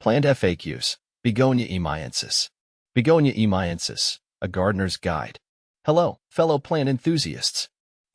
Plant FAQs. Begonia Emeiensis. Begonia Emeiensis, a gardener's guide. Hello, fellow plant enthusiasts.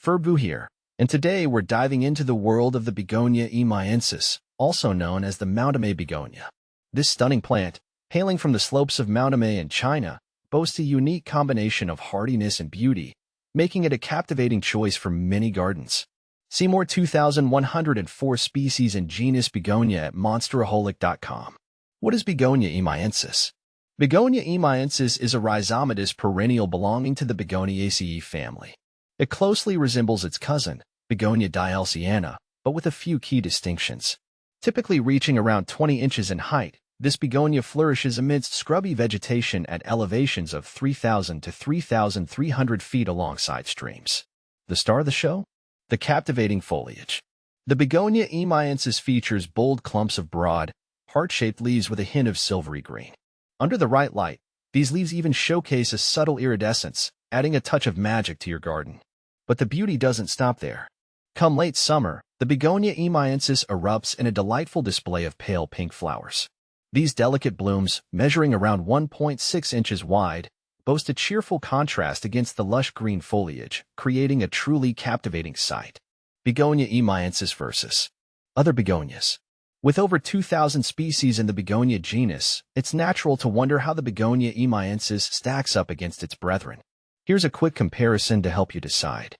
Furbu here, and today we're diving into the world of the Begonia Emeiensis, also known as the Mountamay begonia. This stunning plant, hailing from the slopes of Mountamay in China, boasts a unique combination of hardiness and beauty, making it a captivating choice for many gardens. See more 2,104 species and genus Begonia at monsteraholic.com. What is Begonia Emeiensis? Begonia Emeiensis is a rhizomatous perennial belonging to the Begoniaceae family. It closely resembles its cousin, Begonia dielsiana, but with a few key distinctions. Typically reaching around 20 inches in height, this begonia flourishes amidst scrubby vegetation at elevations of 3,000 to 3,300 feet alongside streams. The star of the show? The captivating foliage. The Begonia Emeiensis features bold clumps of broad, heart-shaped leaves with a hint of silvery green. Under the right light, these leaves even showcase a subtle iridescence, adding a touch of magic to your garden. But the beauty doesn't stop there. Come late summer, the Begonia Emeiensis erupts in a delightful display of pale pink flowers. These delicate blooms, measuring around 1.6 inches wide, boast a cheerful contrast against the lush green foliage, creating a truly captivating sight. Begonia Emeiensis versus other begonias. With over 2,000 species in the begonia genus, it's natural to wonder how the Begonia Emeiensis stacks up against its brethren. Here's a quick comparison to help you decide.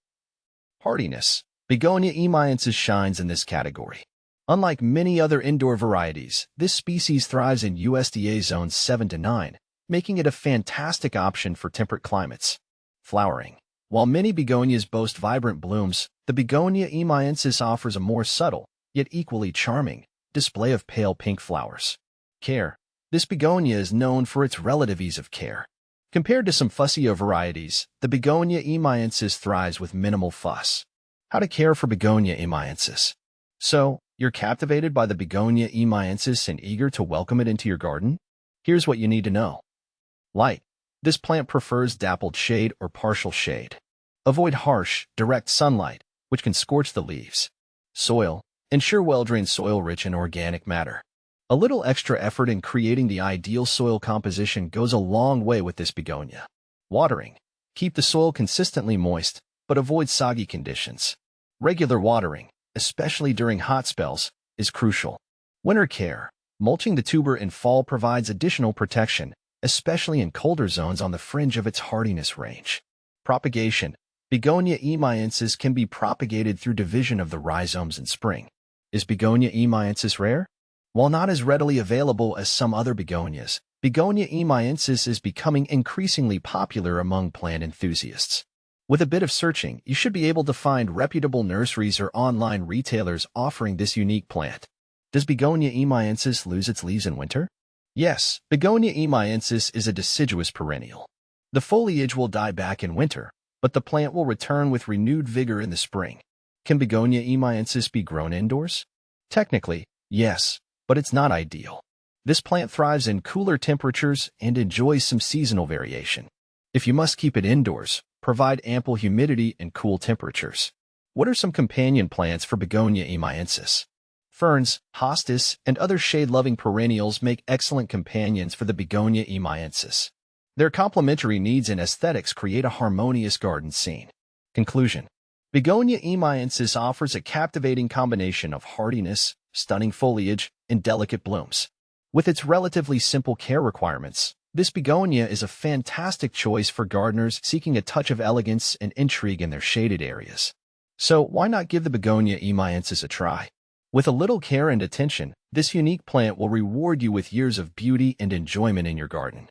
Hardiness. Begonia Emeiensis shines in this category. Unlike many other indoor varieties, this species thrives in USDA zones 7 to 9, making it a fantastic option for temperate climates. Flowering. While many begonias boast vibrant blooms, the Begonia Emeiensis offers a more subtle, yet equally charming, display of pale pink flowers. Care. This begonia is known for its relative ease of care. Compared to some fussier varieties, the Begonia Emeiensis thrives with minimal fuss. How to care for Begonia Emeiensis. So, you're captivated by the Begonia Emeiensis and eager to welcome it into your garden? Here's what you need to know. Light. This plant prefers dappled shade or partial shade. Avoid harsh, direct sunlight, which can scorch the leaves. Soil. Ensure well-drained soil rich in organic matter. A little extra effort in creating the ideal soil composition goes a long way with this begonia. Watering. Keep the soil consistently moist, but avoid soggy conditions. Regular watering, especially during hot spells, is crucial. Winter care. Mulching the tuber in fall provides additional protection, especially in colder zones on the fringe of its hardiness range. Propagation. Begonia Emeiensis can be propagated through division of the rhizomes in spring. Is Begonia Emeiensis rare? While not as readily available as some other begonias, Begonia Emeiensis is becoming increasingly popular among plant enthusiasts. With a bit of searching, you should be able to find reputable nurseries or online retailers offering this unique plant. Does Begonia Emeiensis lose its leaves in winter? Yes, Begonia Emeiensis is a deciduous perennial. The foliage will die back in winter, but the plant will return with renewed vigor in the spring. Can Begonia Emeiensis be grown indoors? Technically, yes, but it's not ideal. This plant thrives in cooler temperatures and enjoys some seasonal variation. If you must keep it indoors, provide ample humidity and cool temperatures. What are some companion plants for Begonia Emeiensis? Ferns, hostas, and other shade-loving perennials make excellent companions for the Begonia Emeiensis. Their complementary needs and aesthetics create a harmonious garden scene. Conclusion. Begonia Emeiensis offers a captivating combination of hardiness, stunning foliage, and delicate blooms. With its relatively simple care requirements, this begonia is a fantastic choice for gardeners seeking a touch of elegance and intrigue in their shaded areas. So why not give the Begonia Emeiensis a try? With a little care and attention, this unique plant will reward you with years of beauty and enjoyment in your garden.